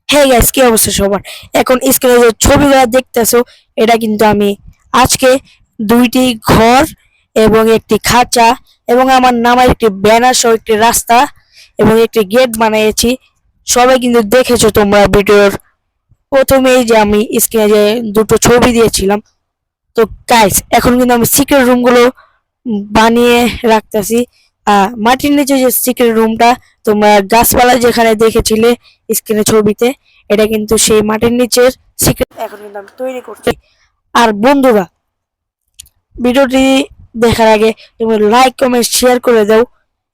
হ্যাঁ গাইস, কি অবস্থা সবার? এখন স্ক্রিনে যে ছবিগুলো দেখতেছো, এটা কিন্তু আমি আজকে দুইটি ঘর এবং একটি খাঁচা এবং আমার নামের একটি ব্যানার সহ একটি রাস্তা এবং একটি গেট বানিয়েছি। সবাই কিন্তু দেখেছো তোমরা ভিডিওর প্রথমেই যে আমি স্ক্রিনে যে দুটো ছবি দিয়েছিলাম। তো গাইস, এখন কিন্তু আমি সিক্রেট রুমগুলো বানিয়ে রাখতেছি। মাটির নিচে যে সিক্রেট রুমটা তোমরা গাছপালা যেখানে দেখেছিলে স্ক্রিনে ছবিতে, এটা কিন্তু সেই মাটির নিচের সিক্রেট এখন কিন্তু আমি তৈরি করছি। আর বন্ধুরা, ভিডিওটি দেখার আগে তুমি লাইক কমেন্ট শেয়ার করে দাও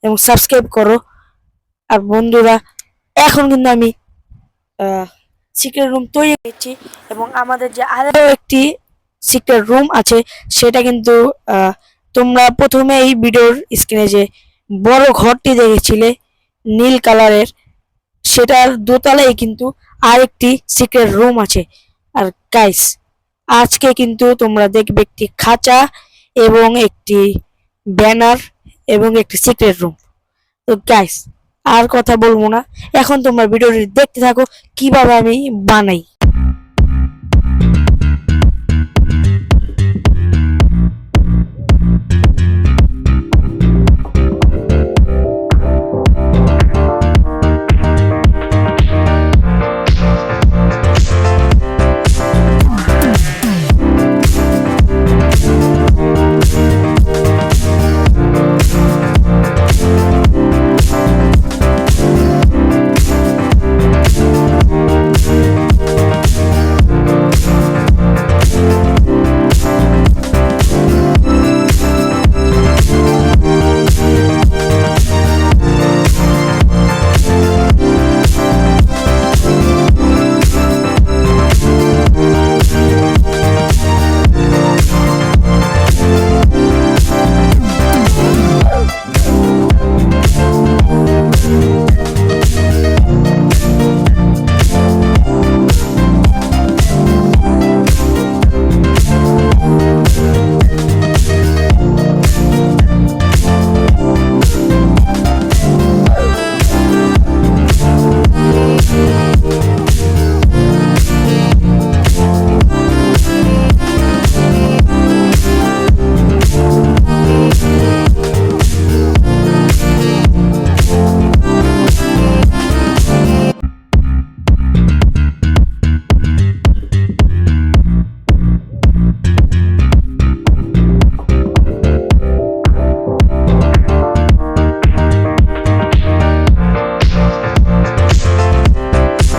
এবং সাবস্ক্রাইব করো। আর বন্ধুরা, এখন কিন্তু আমি সিক্রেট রুম তৈরি করছি এবং আমাদের যে আরো একটি সিক্রেট রুম আছে সেটা কিন্তু তোমরা প্রথমে এই ভিডিওর স্ক্রিনে যে বড় ঘরটি দেখেছিলে নীল কালারের, সেটার দোতলায় কিন্তু আরেকটি সিক্রেট রুম আছে। আর গাইস, আজকে কিন্তু তোমরা দেখবে একটি খাঁচা এবং একটি ব্যানার এবং একটি সিক্রেট রুম। তো গাইস, আর কথা বলবো না, এখন তোমরা ভিডিওটি দেখতে থাকো কিভাবে আমি বানাই।